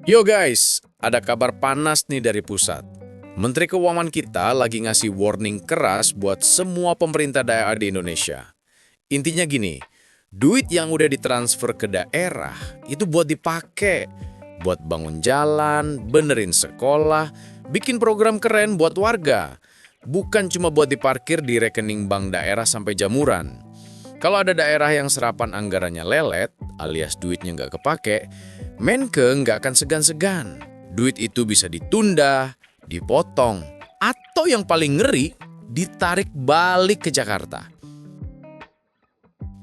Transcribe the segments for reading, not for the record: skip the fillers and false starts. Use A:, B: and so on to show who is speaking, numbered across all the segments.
A: Yo guys, ada kabar panas nih dari pusat. Menteri Keuangan kita lagi ngasih warning keras buat semua pemerintah daerah di Indonesia. Intinya gini, duit yang udah ditransfer ke daerah itu buat dipakai. Buat bangun jalan, benerin sekolah, bikin program keren buat warga. Bukan cuma buat diparkir di rekening bank daerah sampai jamuran. Kalau ada daerah yang serapan anggarannya lelet, alias duitnya nggak kepake, Menke nggak akan segan-segan. Duit itu bisa ditunda, dipotong, atau yang paling ngeri, ditarik balik ke Jakarta.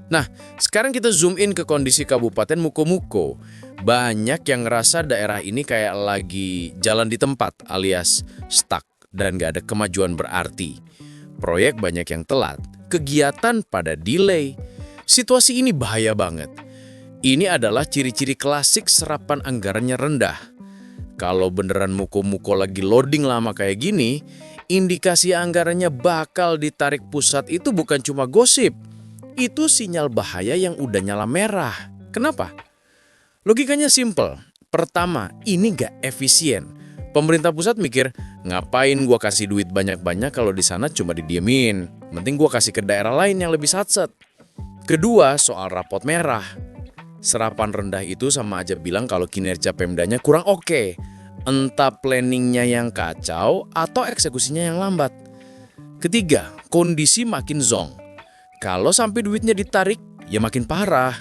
A: Nah, sekarang kita zoom in ke kondisi Kabupaten Mukomuko. Banyak yang ngerasa daerah ini kayak lagi jalan di tempat, alias stuck, dan nggak ada kemajuan berarti. Proyek banyak yang telat, kegiatan pada delay. Situasi ini bahaya banget. Ini adalah ciri-ciri klasik serapan anggarannya rendah. Kalau beneran muko-muko lagi loading lama kayak gini, indikasi anggarannya bakal ditarik pusat itu bukan cuma gosip. Itu sinyal bahaya yang udah nyala merah. Kenapa? Logikanya simple. Pertama, ini nggak efisien. Pemerintah pusat mikir, ngapain gua kasih duit banyak-banyak kalau di sana cuma didiemin. Mending gua kasih ke daerah lain yang lebih satset. Kedua, soal rapot merah. Serapan rendah itu sama aja bilang kalau kinerja Pemdanya kurang oke. Entah planningnya yang kacau atau eksekusinya yang lambat. Ketiga, kondisi makin zonk. Kalau sampai duitnya ditarik, ya makin parah.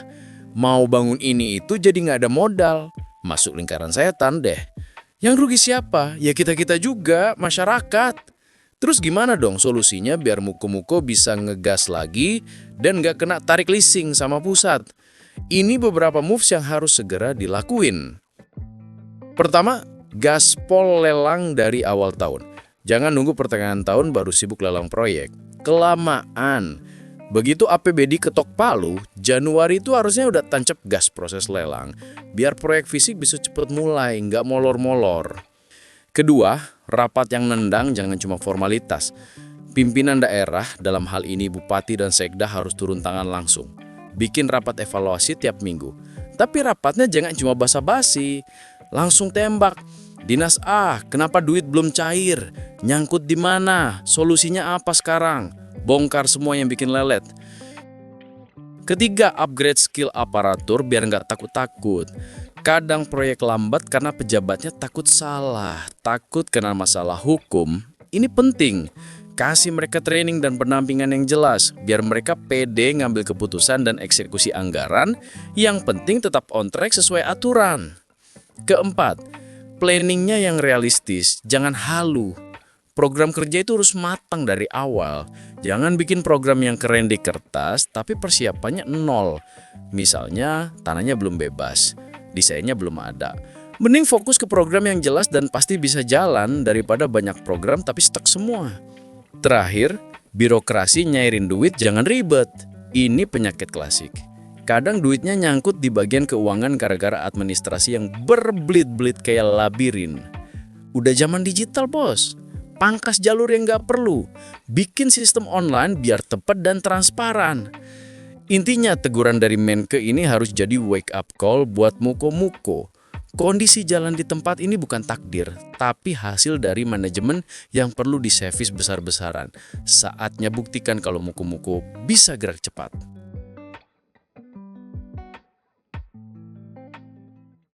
A: Mau bangun ini itu jadi nggak ada modal. Masuk lingkaran setan deh. Yang rugi siapa? Ya kita-kita juga, masyarakat. Terus gimana dong solusinya biar muko-muko bisa ngegas lagi dan nggak kena tarik leasing sama pusat? Ini beberapa moves yang harus segera dilakuin. Pertama, gaspol lelang dari awal tahun. Jangan nunggu pertengahan tahun baru sibuk lelang proyek. Kelamaan. Begitu APBD ketok palu, Januari itu harusnya udah tancap gas proses lelang. Biar proyek fisik bisa cepet mulai, nggak molor-molor. Kedua, rapat yang nendang jangan cuma formalitas. Pimpinan daerah, dalam hal ini Bupati dan Sekda harus turun tangan langsung. Bikin rapat evaluasi tiap minggu. Tapi rapatnya jangan cuma basa-basi. Langsung tembak. Dinas A, kenapa duit belum cair? Nyangkut di mana? Solusinya apa sekarang? Bongkar semua yang bikin lelet. Ketiga, upgrade skill aparatur biar nggak takut-takut. Kadang proyek lambat karena pejabatnya takut salah, takut kena masalah hukum. Ini penting. Kasih mereka training dan pendampingan yang jelas, biar mereka pede ngambil keputusan dan eksekusi anggaran. Yang penting tetap on track sesuai aturan. Keempat, planningnya yang realistis, jangan halu. Program kerja itu harus matang dari awal. Jangan bikin program yang keren di kertas, tapi persiapannya nol. Misalnya, tanahnya belum bebas, desainnya belum ada. Mending fokus ke program yang jelas dan pasti bisa jalan daripada banyak program tapi stuck semua. Terakhir, birokrasi nyairin duit jangan ribet. Ini penyakit klasik. Kadang duitnya nyangkut di bagian keuangan gara-gara administrasi yang berbelit-belit kayak labirin. Udah zaman digital, bos. Pangkas jalur yang nggak perlu. Bikin sistem online biar tepat dan transparan. Intinya teguran dari Menke ini harus jadi wake up call buat muko-muko. Kondisi jalan di tempat ini bukan takdir, tapi hasil dari manajemen yang perlu diservis besar-besaran. Saatnya buktikan kalau muko-muko bisa gerak cepat.